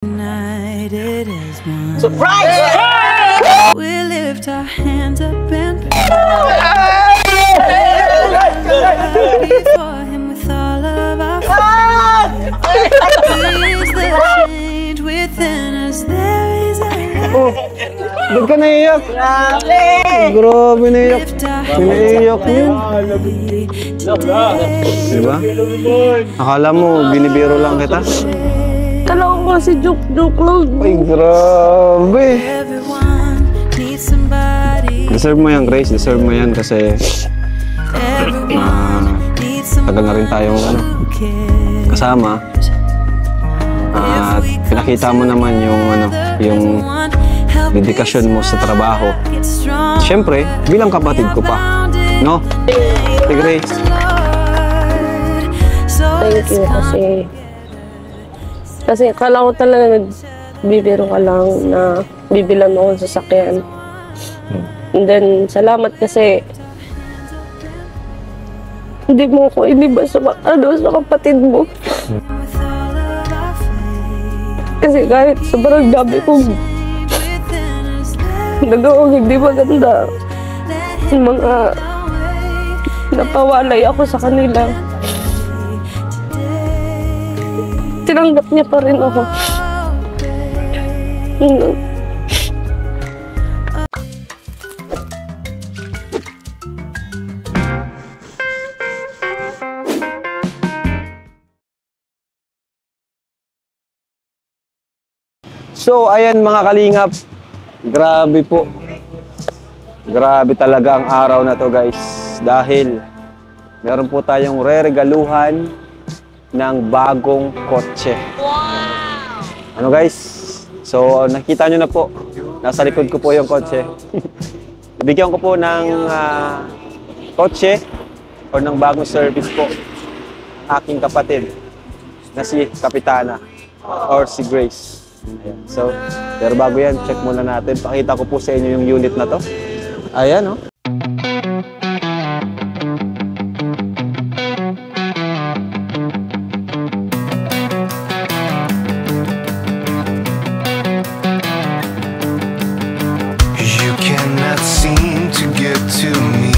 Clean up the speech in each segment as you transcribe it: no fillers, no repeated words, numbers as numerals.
United as one. Surprise! We lift our hands up and before him with all of our faith. Is the change within us? There is a Ba't ka naiyak? Grabe naiyak. Naiyak yun. Diba? Akala mo, binibiro lang kita? Kala ko kasi joke lang. Ay, grabe. everyone needs somebody. Deserve mo yan, Grace. Deserve mo yan kasi Everyone needs tagal na rin tayong who cares. kasama. At pinakita mo naman yung dedikasyon mo sa trabaho. Siyempre, bilang kapatid ko pa. No? Hey, Grace. Thank you kasi akala ko talaga nagbibiro ka lang na bibilan mo akong sasakyan. And then, salamat kasi hindi mo ko iniba sa kapatid mo. Kasi kahit sobrang dami kong nagawang hindi maganda, mga napawalay ako sa kanila, tinanggap niya pa rin ako. So, ayan mga kalingap. Grabe po. Grabe talaga ang araw na to, guys. Dahil meron po tayong re-regaluhan ng bagong kotse. Ano, guys? So, nakita nyo na po. Nasa likod ko po yung kotse. Bigyan ko po ng kotse o ng bagong service po aking kapatid na si Kapitana or si Grace. Ayan. So, pero bago yan, check muna natin. Pakita ko po sa inyo yung unit na to. Ayan, oh. You cannot seem to get to me.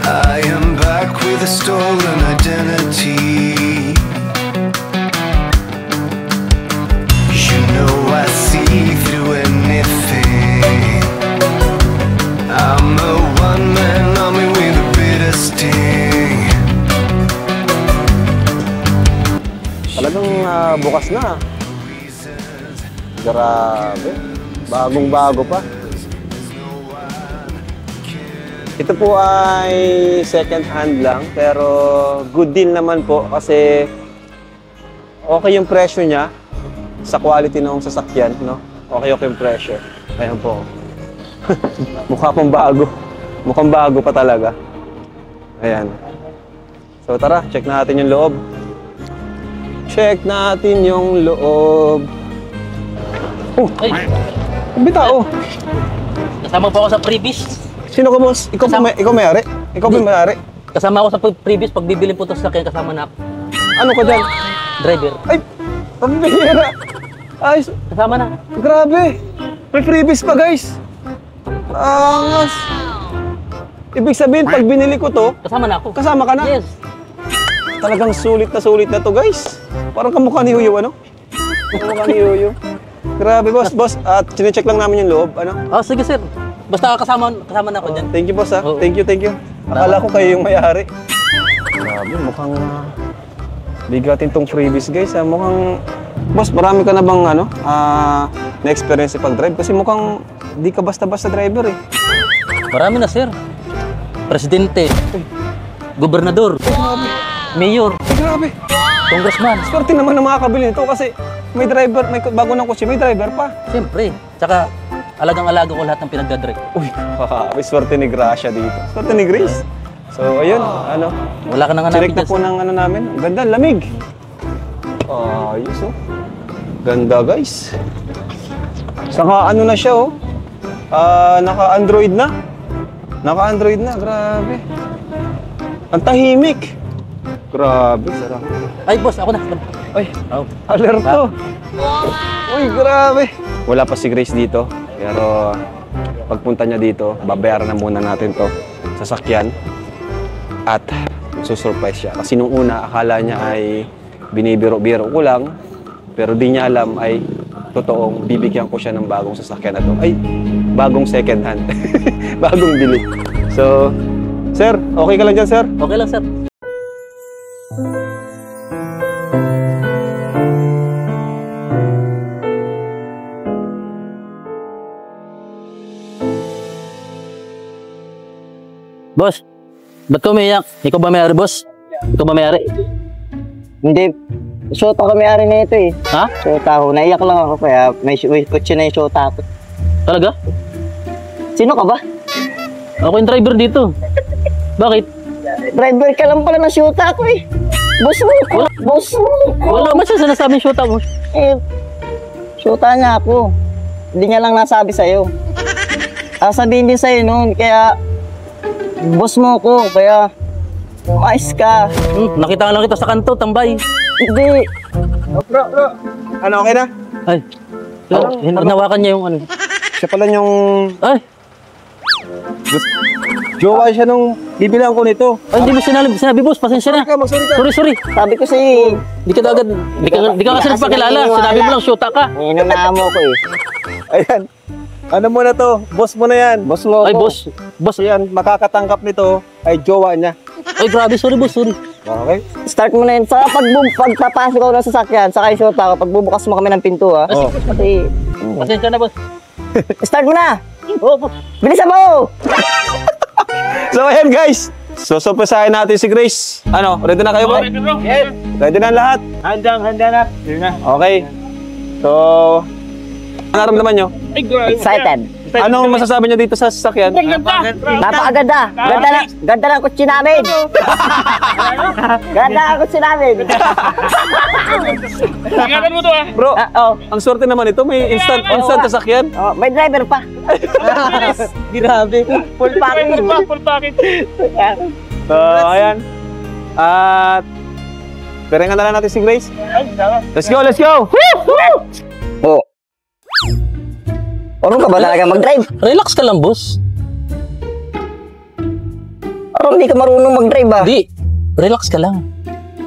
I am back with a stolen identity. You know I see through anything. I'm a one-man army with a bitter sting. Talagang bukas na. Grabe. Bagong-bago pa. Ito po ay second hand lang, pero good deal naman po kasi okay yung presyo niya sa quality ng sasakyan, no? Okay yung presyo. Ayan po. Mukha pang bago. Mukhang bago pa talaga. Ayan. So tara, check natin yung loob. Check natin yung loob. Oh! Ay, Bitao! kasama po ako sa previous. Sino ka, boss? Ikaw may-ari? Ikaw ba may-ari? Kasama ako sa previous pag bibili po ito sa sakyan, kasama na ako. Ano ka dyan? Driver. Ay! Pambihira! Ay! Kasama na. Grabe! May freebies pa, guys! Angas! Ibig sabihin, pag binili ko to, Kasama na ako. kasama ka na? Yes. Talagang sulit na to, guys. Parang kamukha ni Yuyo, ano? Kamukha ni Yuyo. Grabe, boss. Boss, at chinecheck lang namin yung loob, ano? Oh, sige sir. Basta kasama na ako dyan. Thank you, boss, ha? Oo. Thank you. Akala ko kayo yung may-ari. Grabe, mukhang bigatin tong freebies, guys, ha? Mukhang... Boss, marami ka na bang, na-experience sa pag-drive? Kasi mukhang di ka basta-basta driver, eh. Marami na sir. Presidente. Gobernador. Mayor. Ay, grabe. Congressman. Swerte naman ng mga kabili nito kasi may driver, may bago ng kotse, may driver pa. Siyempre. Tsaka alagang-alaga ko lahat ng pinagdadrive. Uy, may swerte ni Gracia dito. Swerte ni Grace. So, ayun, Wala ka nang hanapin check na dyan. po ng namin. Ang ganda, lamig. Ayos, oh. Ganda, guys. Saka na siya, oh. Naka-Android na. Naka-Android na, grabe. Ang tahimik. Grabe, sarap. Ay, boss, ako na. Ay, Oh. alerto. Uy, grabe. Wala pa si Grace dito, pero pagpunta niya dito, babayaran na muna natin to sasakyan at susurprise siya. Kasi nung una, akala niya ay binibiro-biro ko lang, pero di niya alam ay totoong bibigyan ko siya ng bagong sasakyan na to. Ay, bagong second hand. Bagong bili. So, sir, okay ka lang dyan, sir? Okay lang, sir. Boss, ba't ka umiyak? Ikaw ba may-ari, boss? Ikaw ba may-ari? Hindi. Shota ko may-ari na ito eh. Ha? Shota ko. Naiyak lang ako kaya may kotse na yung shota ko. Talaga? Sino ka ba? Ako yung driver dito. Bakit? Driver ka lang pala ng shota ko eh. Boss mo. Boss mo. Wala ba siya sinasabing shoota mo? Eh, shota niya ako. Hindi niya lang nasabi sa'yo. Sabihin din sa'yo noon. Kaya, boss mo ko. Kaya, mais ka. Nakita lang kita sa kanto, tambay. Hindi. Bro. Ano, okay na? Ay, hinawakan niya yung ano. Siya pala yung... Ay, Jowa siya nung bibilang ko nito. ay hindi mo sinabi, boss. Pasensya na. Magsorry ka. Sorry. Sabi ko sa'yo Di ka agad, di ka kasi nagpakilala. Sinabi mo lang, shoota ka. eh. Inunaan mo ko eh. Ayan. Ano mo na to? Boss mo na yan. Boss mo Ay, ko. boss. Boss. Yan, makakatanggap nito ay jowa niya. Ay, grabe. Sorry, boss. Sorry. Okay? Start mo na yun. Sa pagpapasok ako ng sasakyan, saka yung shota ko, pagbubukas mo kami ng pinto ha. Ah, Kasi, Pasensya na, boss. start mo na! Bilisan mo! So ayan guys, susurpresahin natin si Grace. Ano, ready na kayo ba? Yes. Ready na lahat? Handa na. Okay. So, ano naramdaman nyo? Excited. Anong masasabi nyo dito sa sasakyan? Napakaganda. Ganda ng kutsi namin. Ganda ng kutsi namin. Bro, Oh, ang swerte naman ito, may instant sasakyan. oh, may driver pa. Grabe. Full package. So, ayan. At, perengan na lang natin si Grace. Let's go! Oh. Marunong ka ba talaga mag-drive? Relax ka lang, boss. Parang hindi ka marunong mag-drive ah. Di. Relax ka lang.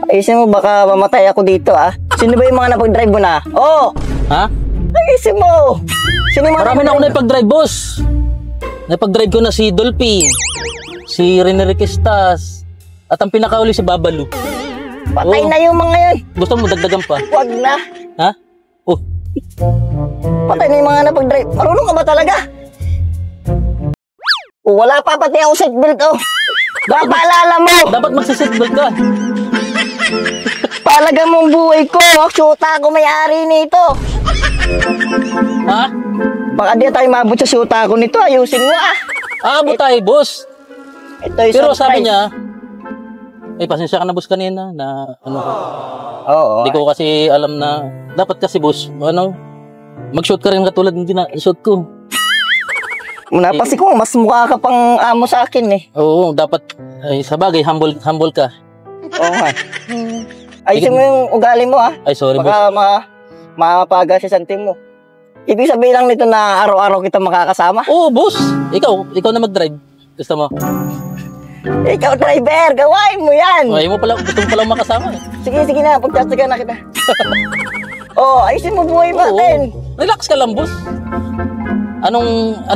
Ayusin mo, baka mamatay ako dito ah. Sino ba yung mga napag-drive mo na? Oh! Ha? Ayusin mo! Sino yung mga Marami na ako napag-drive? naipag-drive, boss. Naipag-drive ko na si Dolphy, si Rene Requestas, at ang pinakauli si Babalu. Patay Oo. na yung mga yun. Gusto mo dagdagan pa? Wag na. Ha? Oh, Patay na yung mga napag-drive. Marunong ka ba talaga? Oh, wala pa pati ako seatbelt oh. Paalala mo! dapat magsiseatbelt ka. Palaga mong buhay ko. Shoota ko may-ari nito. Ha? Baka di tayo mabot sa shoota ko nito. Ayusin mo ah. Aabot tayo, boss. Ito yung Pero surprise. sabi niya, pasensya ka na, boss, kanina na ano ko. Oo. Hindi ko kasi alam na dapat kasi, boss, mag-shoot ka rin katulad ng shoot ko. Napasi ko, mas mukha ka pang amo sa akin eh. Oo, dapat sa bagay humble ka. Oo nga. Ayusin mo yung ugali mo ah. Ay, sorry, boss. Baka mapaga si santim mo. Ibig sabihin lang nito na araw-araw kita makakasama. Oo, boss. Ikaw na mag-drive. Gusto mo? Ikaw driver, gawain mo yan. Gusto mo pala makasama eh. Sige na, pagtsatsaga na kita. Ayusin mo buhay natin. Relax ka lang, boss. Ano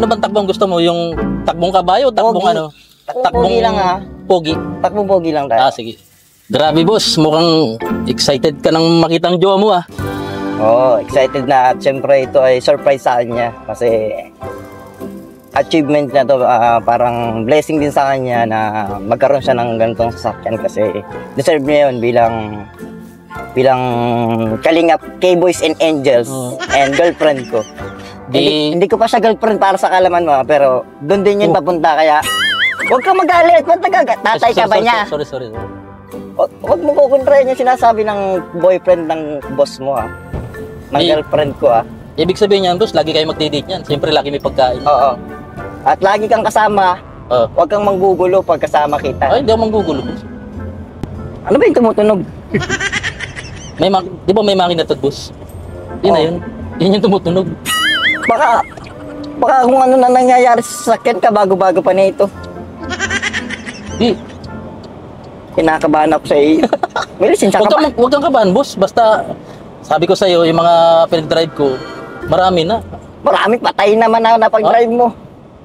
bang takbong gusto mo? Yung takbong kabayo, takbong Pogi. ano? Takbong pogi lang, ah. Pogi. Takbong pogi lang tayo. Sige. Grabe, boss. Mukhang excited ka nang makita ang jowa mo, ah. Excited na. At syempre ito ay surprise sa kanya. Kasi achievement niya to, parang blessing din sa kanya na magkaroon siya ng ganitong sasakyan kasi deserve niya yun bilang kalingap K-Boys and Angels and girlfriend ko. Hindi ko pa siya girlfriend para sa kalaman mo, pero doon din yun papunta, kaya huwag ka magalit. Ba't tatay ka ba niya? Sorry. Huwag mo kukontrahin yung sinasabi ng boyfriend ng boss mo ha. Ng girlfriend ko ha. Ibig sabihin niyan, boss, lagi kayo magdi-date niyan. Siyempre, lagi may pagkain. Oo. At lagi kang kasama, Oo. huwag kang manggugulo pag kasama kita. Ay, hindi ako manggugulo, boss. Ano ba yung tumutunog? Di ba may makina to, boss? Yun na yun. Yun yung tumutunog. Baka kung ano na nangyayari sa sasakyan ka bago-bago pa nito. Di. Kinakabahan ako sa iyo. May lisensya ka ba? Huwag kang kabahan, boss. Basta, sabi ko sa'yo, yung mga pinag-drive ko, marami na. Marami patay naman na napag-drive mo.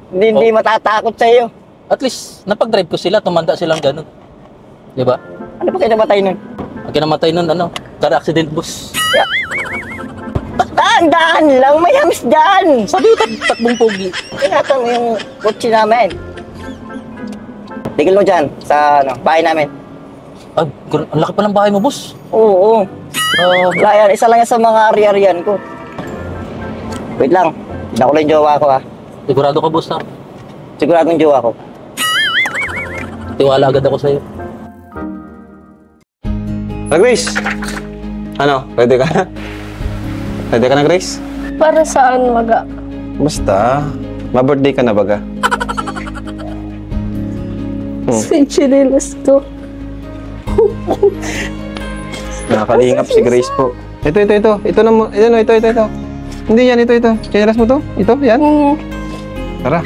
Hindi matatakot sa iyo. At least, napag-drive ko sila, tumanda silang ganun. Di ba? Ano pa kinamatay nun? Ang kinamatay nun, car accident, boss. Daan lang, may hamis dyan. Sabi ko, takbong pogi. Ingatan mo yung kotse namin. Tigil mo dyan sa bahay namin. Ay, ang laki pa ng bahay mo, boss. Oo. Wala yan, isa lang yan sa mga ari-arian ko. Wait lang, hindi ko lang yung jowa ko ha. Sigurado ka, boss, ha? Siguradong jowa ko. Tiwala agad ako sa'yo. Grace! Ano? Ready ka na? Ready ka na, Grace? Para saan, Maga? Basta, ma-birthday ka na baga? Si Chirilas to. Nakakalingap si Grace po. Ito. Ito. Hindi yan, ito. Chinelas mo to? Ito, yan. Tara.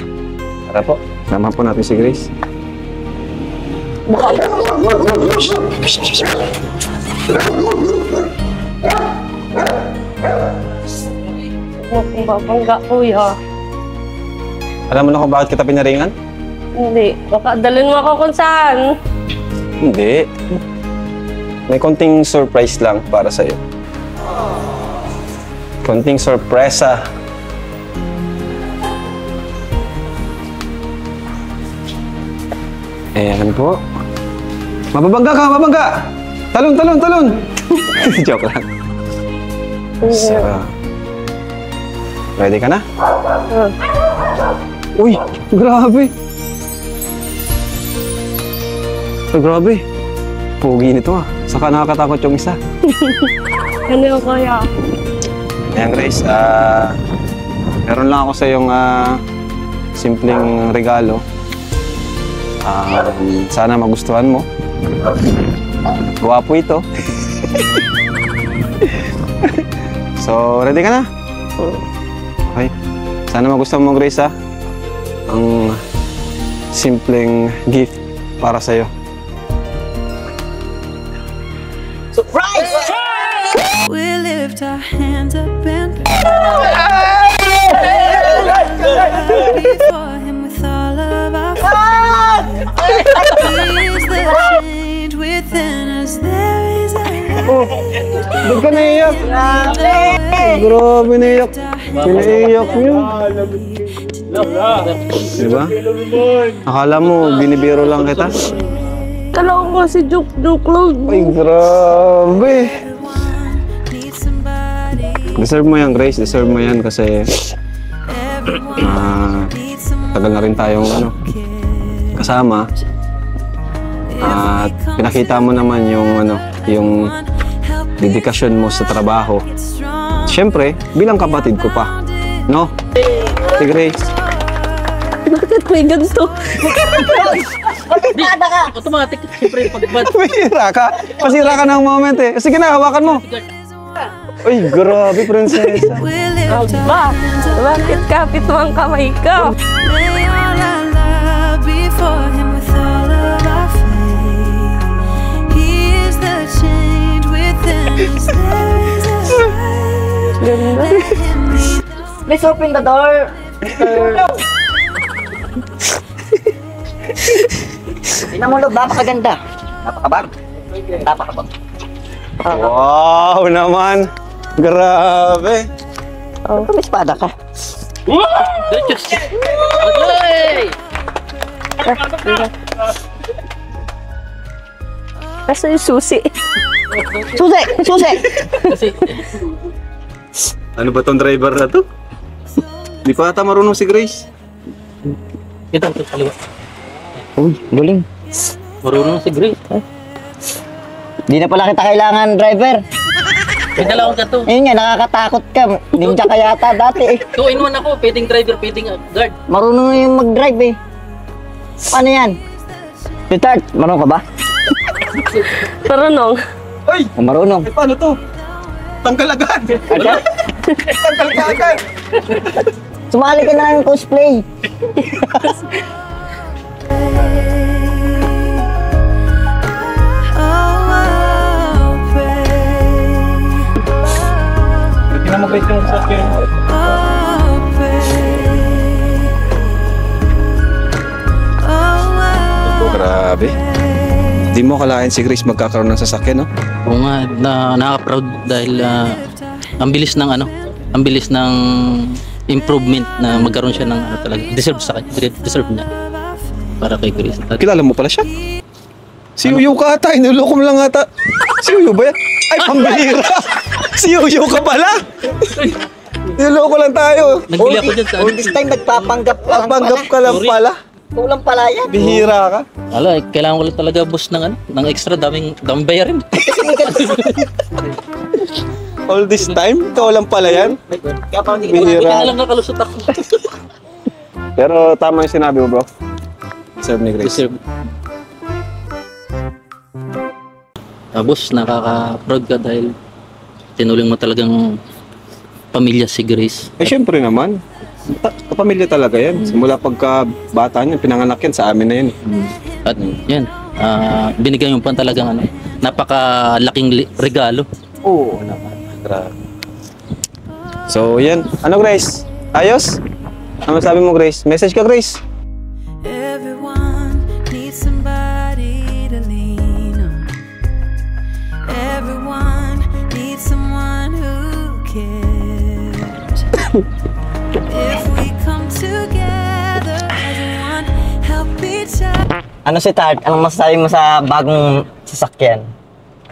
Tara po. Sama po natin si Grace. Kung babangga, kuya. Alam mo na kung bakit kita pinaringan? Hindi. Baka dalhin mo ako kung saan. Hindi. May konting surprise lang para sa'yo. Konting sorpresa. Ayan po. Mababangga ka, mababangga! Talon! Joke lang. So, ready ka na? Uy, grabe! Grabe. Pogi nito ah. Saka nakakatakot yung isa. Ano yung kaya? Ayan Grace, meron lang ako sa iyong simpleng regalo. Sana magustuhan mo. Guwapo ito. So, ready ka na? Okay. Sana magustuhan mo, Grace, ha? Ang simpleng gift para sa'yo. We lift our hands up and before him with all of our faith. Is the change within us? There is a Ba't ka naiyak? Grabe naiyak. Pinaiyak niyo. Diba? Akala mo, binibiro lang kita? Kala ko kasi joke lang. Ay, grabe. need somebody. Deserve mo yan, Grace. Deserve mo yan kasi Need someone tagal na rin tayong kasama. At pinakita mo naman yung dedikasyon mo sa trabaho. strong. Siyempre, bilang kapatid ko pa. No? Si Grace. Bakit may ganito? Di, automatic. Siyempre, pag Pasira ka ng moment eh. Sige na, hawakan mo. Uy, grabe, prinsesa. We lift our Aba, bakit kapit mo ang kamay ko? lay all our love before him with all of our faith. He is the change within us. There is a light. Ganda. Let him lead. Please open the door. Tingnan mo loob, napakaganda. Napakabag. Wow naman. Grabe. Oh. May espada ka. Diretso. Hey! Kasi yung susi. Susi! Kasi, Ano ba tong driver na to? Di pa ata marunong si Grace. ito, kaliwa. Uy, galing. Marunong si Grace. Di na pala kita kailangan, driver. May dalawang ka to. Ayun nga, nakakatakot ka. Ninja ka yata dati eh. 2-in-1 ako. Pwedeng driver, pwedeng guard. Marunong na yung mag-drive eh. Paano yan? Retard, marunong ka ba? Marunong. Ay! Marunong. Eh, paano to? Tanggal agad! Tanggal ka agad! Sumali ka na ng cosplay. I'll pray. Hindi na mabait yung sasakyan. I'll pray. Grabe. Di mo akalain si Grace magkakaroon ng sasakyan, no? Oo nga, nakaka-proud dahil ang bilis ng ang bilis ng improvement na magkaroon siya ng talaga. Deserve niya. Para kay Grace. At Kilala mo pala siya? Si Uyo ka ata, inuloko mo lang ata. Si Uyo ba yan? Ay, pambihira! Si Uyo ka pala! Inuloko lang tayo. nagbili ako dyan sa All this time nagpapanggap ka lang Panggap pala. ka lang pala. Kulang pala yan. Bihira ka. kailangan ko lang talaga boss ng extra daming bayarin. All this time? Ikaw lang pala yan? Kaya parang hindi ka Buti na Bihira. lang nakalusot ako. Pero tama yung sinabi mo, bro. Serve ni Grace. Deserve. Boss, nakaka-proud ka dahil tinuling mo talagang pamilya si Grace. Eh, syempre naman. Kapamilya talaga yan. Simula pagka bata niya, pinanganak yan sa amin na yan. At yan, binigay mo pa talagang napakalaking regalo. Oo naman. Grabe. So, yan. Ano, Grace? Ayos? Ano sabi mo, Grace? Message ka, Grace? Everyone needs somebody to lean on. Everyone needs someone who cares. If we come together as one, help each other. Ano si Tart? Anong masasabi mo sa bagong sasakyan?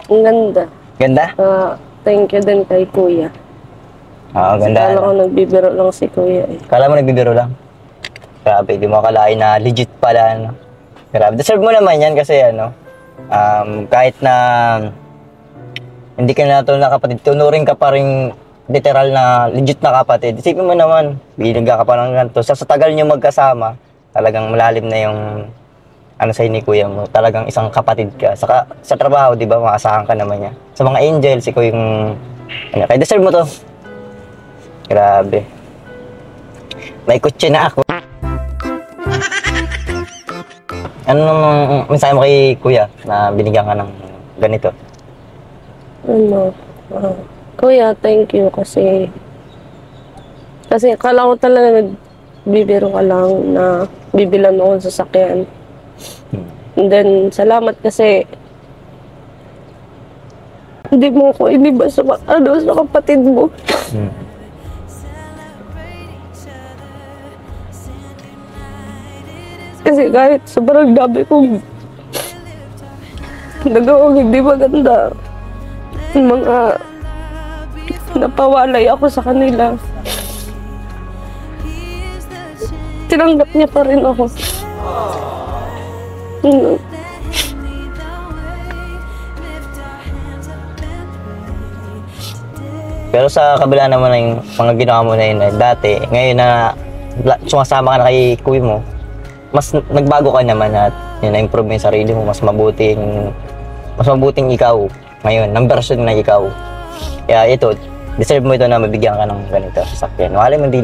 Ang ganda. Ganda? Thank you din kay Kuya. Oo, ganda. Kala ko nagbibiro lang si Kuya eh. Kala mo nagbibiro lang? Grabe, di mo akalain na legit pala, ano. Grabe, deserve mo naman yan kasi, kahit na hindi ka na ito na kapatid, tunurin ka pa rin literal na legit na kapatid. Isipin mo naman, binigyan ka pa ng ganito. Sa tagal nyo magkasama, talagang malalim na yung sa ni Kuya mo. Talagang isang kapatid ka. Saka sa trabaho, di ba, maasahan ka naman niya. Sa mga angels, ikaw yung, kaya deserve mo to. Grabe. May kutsi na ako. Anong mensahe mo kay Kuya na binigyan ka ng ganito? Kuya, thank you kasi akala ko talaga nagbibiro ka lang na bibilan mo akong sasakyan. And then, salamat kasi hindi mo ako iniba sa kapatid mo. Kasi kahit sobrang dami kong nagawang hindi maganda, mga napawalay ako sa kanila, tinanggap niya pa rin ako. Pero sa kabila naman ng mga ginawa mo na yun, dati, ngayon na sumasama ka na kay Kuya mo, mas nagbago ka naman at yun, na-improve mo yung sarili mo, mas mabuting ikaw ngayon, ng version na ikaw. Kaya ito, deserve mo ito na mabigyan ka ng ganito sasakyan. Wala mo, hindi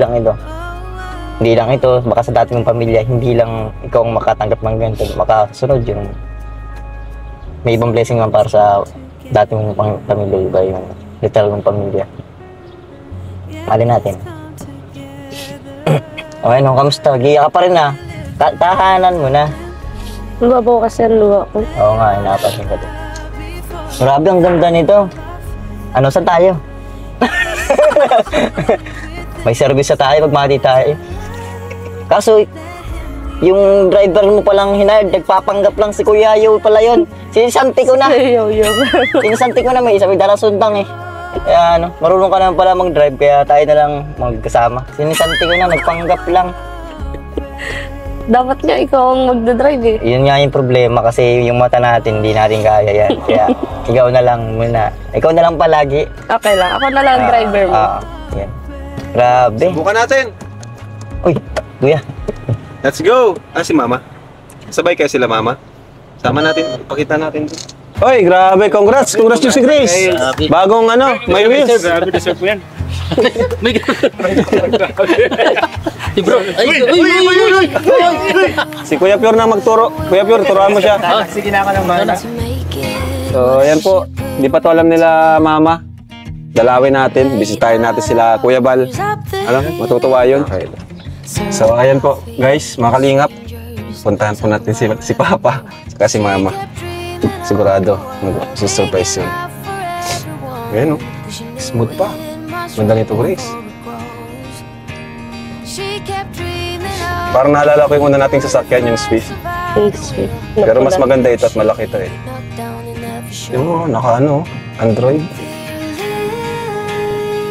lang ito, baka sa dati mong pamilya, hindi lang ikaw ang makatanggap ng ganito, makasunod yung may ibang blessing man para sa dati mong pamilya, iba yung literal mong pamilya. Mali natin. Okay, no, kamusta? Giya ka pa rin na. Tahanan mo na. Mababaw kasi ang luha ko. Oo nga, napapansin ko din. Grabe, ang ganda nito. Ano, saan tayo? May service na tayo, magmati tayo. Kaso, yung driver mo palang hinayad, nagpapanggap lang si Kuya Yo pala yun. Sinisanti ko na. Sinisanti ko na, may isa may dalang sundang eh. Kaya marunong ka naman pala mag-drive, kaya tayo na lang magkasama. Sinisanti ko na, nagpanggap lang. Dapat nga ikaw ang magdadrive eh. Yun nga yung problema kasi yung mata natin, hindi natin kaya yan. Kaya ikaw na lang muna. Ikaw na lang palagi. Okay lang, ako na lang ang driver mo. Yan. Grabe. Buka natin. Uy, Kuya. Let's go. Si Mama. Sabay kayo sila, Mama. Sama natin. Pakita natin. Oy, grabe. Congrats. Congrats to si Grace. Bagong ano, may wheels. Grabe, deserve ko yan. May bro. Uy. Si Kuya Pure na magturo. Kuya Pure, turuan mo siya. Sige na ako ng bala. So, ayan po. Di pa to alam nila mama. Dalawin natin. Bisitahin natin sila Kuya Bal. Ano? Matutuwa yun. So, ayan po. Guys, mga kalingap. Puntahan po natin si Papa. Saka si Mama. Sigurado. Mag-surprise yun. Ayan o. Smooth pa. Ganda nito, Grace. Parang naalala ko yung una nating sasakyan, yung Swift. Sweet. Pero mas maganda ito at malaki ito eh. Yung naka ano, Android.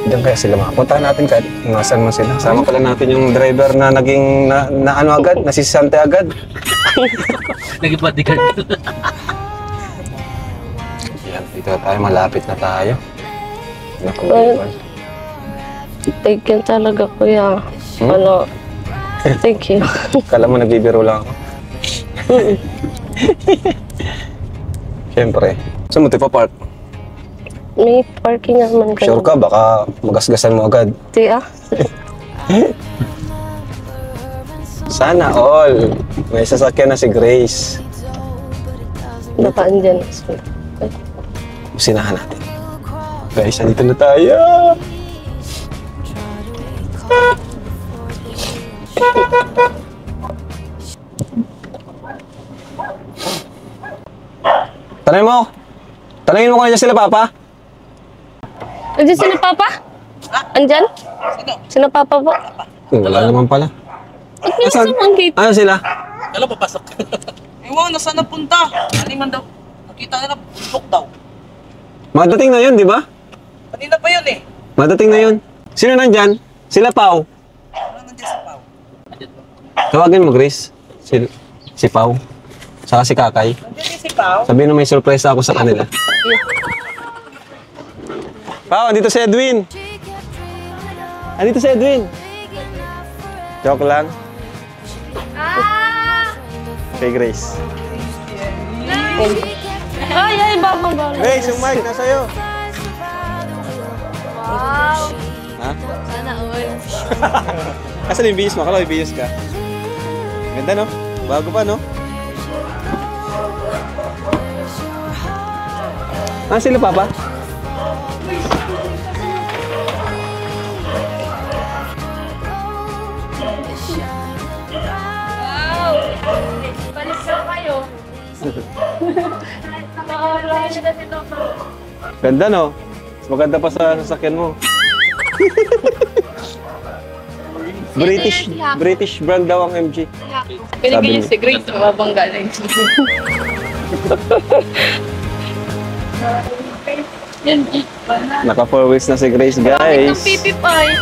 Diyan kaya sila makapuntahan natin kahit nasan mo sila. Sama pala natin yung driver na naging na ano agad, nasisante agad. Naging bodyguard. Yan, dito na tayo, malapit na tayo. Naku, Thank you talaga, kuya. Ano, thank you. kala mo nagbibiro lang ako. Siyempre. Saan mo ito pa-park? May parking naman ka. Sure ka, baka magasgasan mo agad. Tiya? Sana all. May sasakyan na si Grace. Nakaan dyan. Usinahan natin. Guys, andito na tayo. Tanungin mo kung nandiyan sila, Papa. Andiyan sila, Papa? Andyan? Sino Papa po? Wala naman pala. Ba't nilasan ang gate? Ano sila? Kala papasok. Ewan, nasaan napunta? Aliman daw. Nakita nila, bulok daw. Madating na yun, di ba? Kanina pa yun eh. Madating na yun. Sino nandyan? Sila, Pau. Ano nandiyan sa Pao? Tawagin mo, Grace. Si Pau. Saka si Kakay. Nandiyan din si Pao. Sabihin na may surprise ako sa kanila. Pao, andito si Edwin. Andito si Edwin. Joke lang. Kay Grace. Ay, babang. Grace, yung mic nasa iyo. Wow. Ha? Sana all. Asan yung bihis mo? Akala may bihis ka. Ganda, no? Bago pa, no? Ah, sila, Papa? Palis na kayo. Ganda, no? Mas maganda pa sa sasakyan mo. British brand daw ang MG. Pinigil yung si Grace, mabangga na yun. Yan, Naka 4 wheels na si Grace, guys. pipip ay.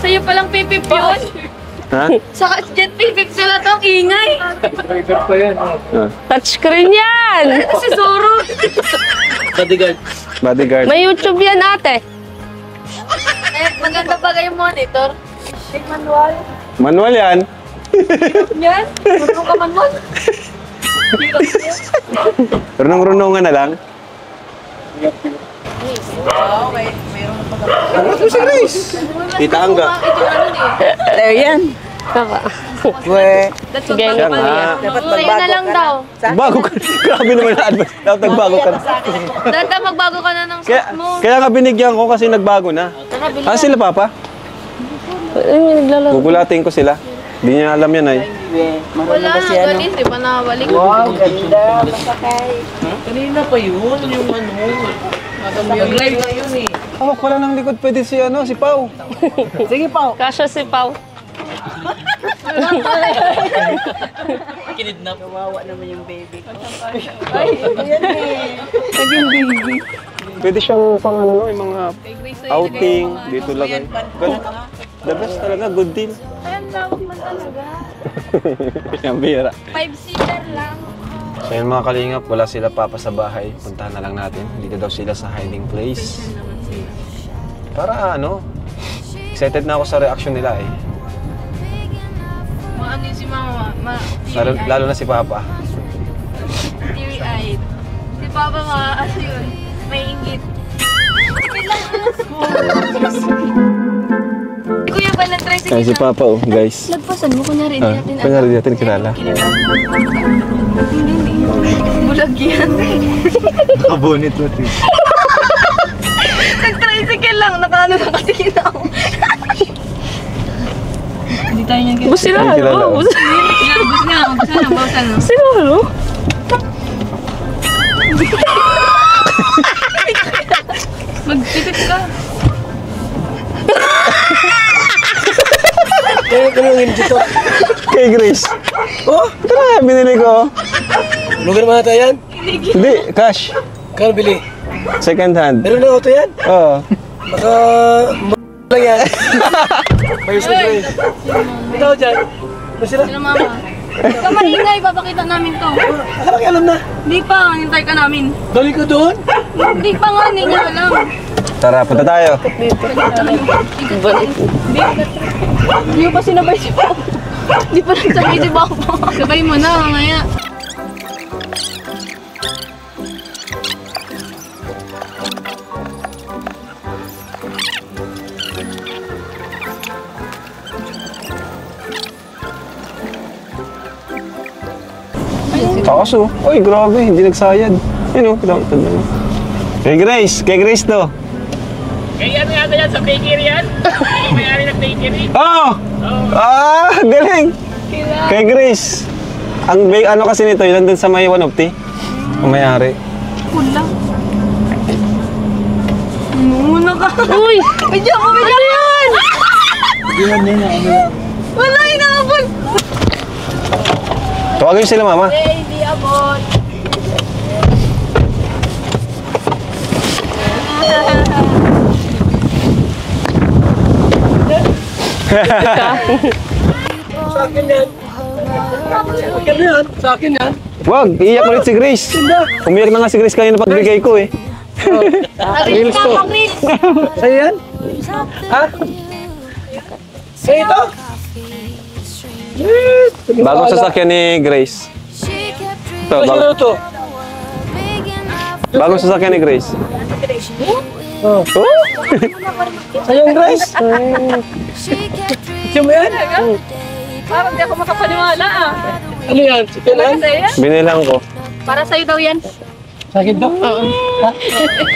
Sa'yo palang pipip yun. Ha? Sa jet pipip sila tong ingay. Driver pa yan. Ah, Touchscreen yan. Si Zoro. Bodyguard. bodyguard. May YouTube yan ate. Maganda pa yung monitor. Manual. Manual yan. Yan. Marunong ka manual. Runong-runongan na lang. Wow, mayroon na pala. Ano to si Grace? Tita Angga. There yan. Kaka. We. Sige, Siya nga. Dapat Sa'yo na lang daw. Bago ka. Grabe naman na advance. Dapat nagbago ka na. Dapat magbago ka na ng Kaya, suit mo. kaya nga binigyan ko kasi nagbago na. Ah, sila, Papa? Ay, may naglalaro. Gugulatin ko sila. Hindi niya alam yan, ay. Wala na, galis. Di ba nakabalik? Wow, ganda. Kanina pa yun, yung ano. Nag-live na yun eh. Hawak pala ng likod. Pwede si, si Pau. Sige Pao. Kasya si Pau. Kinidnap. Kawawa naman yung baby ko. Pwede siyang pang yung mga outing. Dito lang. The best talaga. Good deal. Ayan, lawak man talaga. Yung bira. 5-seater lang. So yun mga kalingap, wala sila Papa sa bahay. Puntahan na lang natin. Dito daw sila sa hiding place. Para excited na ako sa reaction nila eh. Ano yun si mama? Lalo na si Papa. Teary-eyed. Si Papa maaas yun. May inggit. Kuya ba ng tricycle? Ay, si Papa oh, guys. Lagpasan mo, kunyari hindi natin Kunyari di natin kilala. Hindi. Bulag yan. Nakabunit mo, Tris. Nag-tricycle lang. Nakaano lang kasi kinaw. Hindi tayo niyan Bus sila, Ay, kilala, ano? oh. Bus na. Bawasan mo. Sino, ano? Magtipid ka. Kay Grace. Oh, ito na, binili ko. Lugar mga tayo yan? Hindi, cash. Kano bili? Second hand. Meron na auto yan? Oo. Baka lang yan. Mayos na Grace. Ikaw dyan. Ano sila? Sino mama? Ikaw maingay, papakita namin to. Akala ko alam na. Hindi pa, hintay ka namin. Dali ko doon. Hindi pa nga, hindi niya alam. Tara, punta tayo. Hindi pa sinabay si Papa. Hindi pa rin sabay si Papa. Sabay mo na, mamaya. Kaso, oy, grabe, hindi nagsayad. Yun o, pinakita na. Kay Grace to. Kaya ano yata yan sa bakery yan? May-ari ng bakery. Oh! Ah, galing! Kay Grace. Ang ano kasi nito, yun nandun sa may 150. Ang may-ari. Pula. Muna ka. Uy! Medyo ako, medyo ako. Wala, inaabol. Tawagin sila, mama. Hindi abot. Sa akin yan. Akin yan. Sa akin yan. Wag, iiyak ulit si Grace. Umiyak na nga si Grace kanina pagbigay ko eh. Reels to. Sa'yo yan? Ha? Sa'yo ito? Bagong sasakyan ni Grace. Ito, Ano to? bagong sasakyan ni Grace. Oh. Sa'yo yung Grace? Sa'yo mo yan? Parang di ako makapaniwala ah. Ano yan? Chicken yan? Binilang ko. Para sa'yo daw yan. Sa akin to? Ha?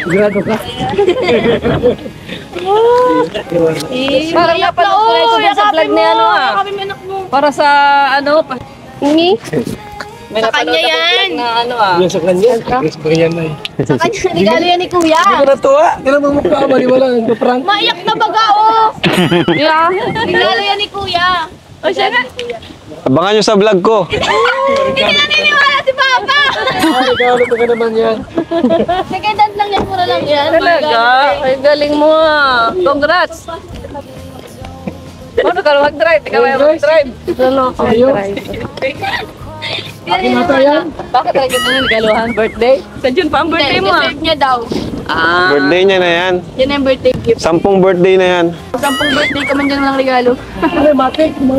Sigurado ka? Parang napanood ko sa vlog ni ano ah. Para sa ano, Hindi. may Sa kanya napanood ako yan. vlog na ano ah. Yan sa kanya. Grace ba yan ay? Sa kanya, regalo yan ni Kuya. Hindi ko natuwa. Hindi naman mukha. Maliwala. Prank. Maiyak na baga oh. Yeah. Regalo yan ni Kuya. O siya na. Abangan nyo sa vlog ko. Hindi ka naniniwala si Papa. Regalo pa ka naman yan. Second hand lang yan, mura lang yan. Talaga? Ay, galing mo ah. Congrats. Ano ka mag-drive? Ikaw ay mag-drive. Ano ako mag-drive? Akin na tayo yan. Bakit talaga ito na regaluhan? Birthday? Sa June pa ang birthday mo ah. Deserve niya daw. Ah. Birthday niya na yan. Yan ang birthday gift. 10 birthday na yan. 10 birthday ka man dyan ng regalo. Ay, matik mo.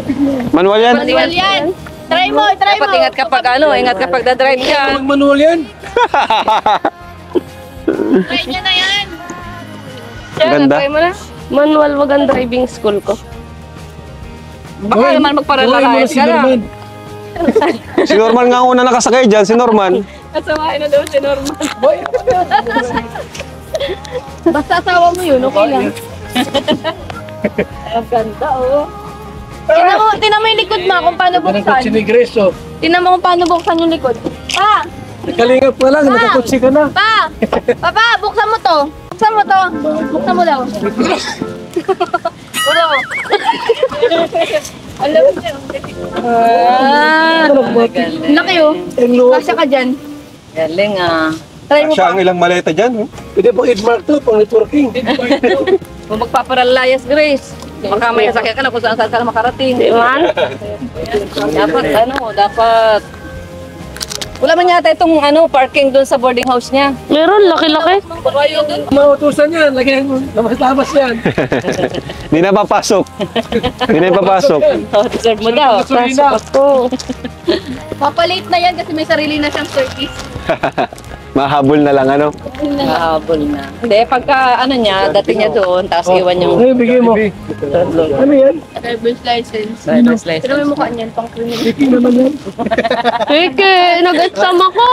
Manual yan? Manual yan. Try mo, try mo. Dapat ingat kapag ano, ingat kapag da-drive ka. Mag-manual yan. Try niya na yan. Siya, Ganda. na-try mo na. Manual, wag ang driving school ko. Baka naman magparalayas ka na. Si Norman nga ang una nakasakay dyan, si Norman. Kasamahin na daw si Norman. Basta asawa mo yun, okay lang. Ang ganda oh. Tinan mo yung likod ma kung paano Nakakutsi buksan. ni Grace, oh. Tinan mo kung paano buksan yung likod. Pa! Nakalingap pa lang, nakakutsi ka na. Pa! Papa, buksan mo to. Buksan mo to. Buksan mo daw. Puro. Alam mo siya. Laki oh. Ang luwag. Kasya ka dyan. Galing ah. Try mo Siya pa. ang ilang maleta dyan. Pwede pang Edmark to, pang networking. Kung magpaparalayas, Grace. Baka may sasakyan ka na kung saan ka na makarating. Di ba? Dapat dapat. Wala man yata itong parking doon sa boarding house niya. Meron, laki-laki. Mautusan yan, lagyan mo. Labas-labas yan. Hindi na papasok. Hindi na papasok. Oh, deserve mo daw. Gasolina. Pasok ako. Papalate na yan kasi may sarili na siyang service. Mahabol na lang, ano? Mahabol na. Hindi, pagka ano niya, dating niya doon, tapos iwan yung... Ay, bigay mo. Ano yan? Driver's license. Driver's license. Pero may mukha niyan, pang criminal. Bigay naman yan. Ike, nag-exam ako!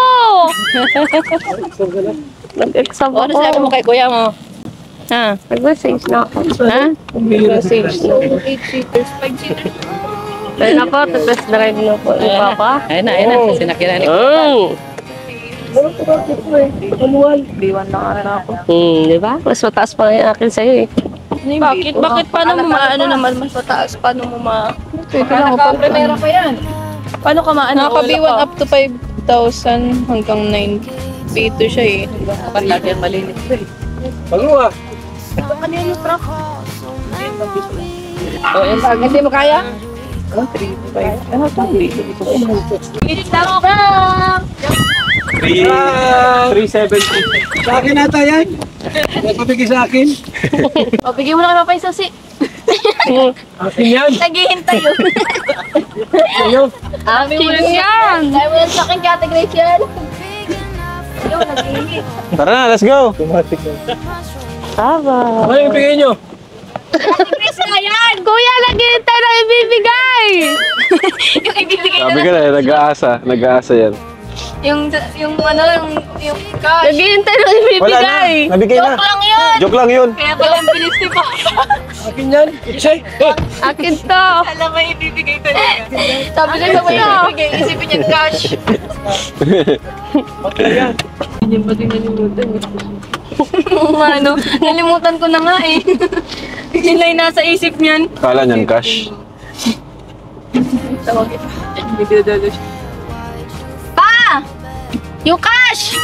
Nag-exam O, ano sinabi mo kay kuya mo? Ha? Nag-message na ako. Ha? Nag-message na ako. 8 seaters, 5 seaters. Ayun ako, test drive na po ni Papa. Ayun na. Sinakyan na ni B1 na nga ako. Di ba? Mas mataas pa nga yung akin sa'yo eh. Bakit? Bakit? Paano mo maano naman mas mataas? Paano mo ma... Naka-primera pa yan. Paano ka maano? Naka-B1 up to 5,000 hanggang 9. B2 siya eh. Dapat lagi ang malinis ko eh. Pagawa. Kanino truck? O, yung pag hindi mo kaya? 3,500. Ano ito? Tama ka! 370. Sa akin ata yan. Nagpapigay sa akin. O, bigyan mo na kay Papa yung susi. Akin yan. Naghihintay yun. Sa'yo. Amin mo yan. Dahil mo yan sa akin, category yan. Yun, naghihintay. Tara na, let's go! Tama. Ano yung bigay nyo? Chris na yan! Kuya, naghihintay na ibibigay! Yung ibibigay Sabi ka na, nag-aasa yan. Yung cash. Naghihintay na ibibigay! Wala na, nabigay na. Joke lang yun! Joke lang yun. Kaya pala ang bilis ni Papa. Akin yan. Say. Akin to! Alam mo, ibibigay talaga. Sabi ko sa kuya, ibibigay. Isipin niya cash. Hindi ba din nalimutan eh? Ano, nalimutan ko na nga eh. Yun lang yung nasa isip niyan. Kala niyan, cash. Tawagin. Hindi dadalo siya. Pa! Yung cash!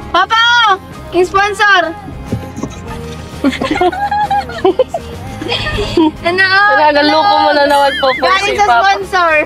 Papa! Yung sponsor! Ano? Nagaloko mo na naman po. Galing sa sponsor.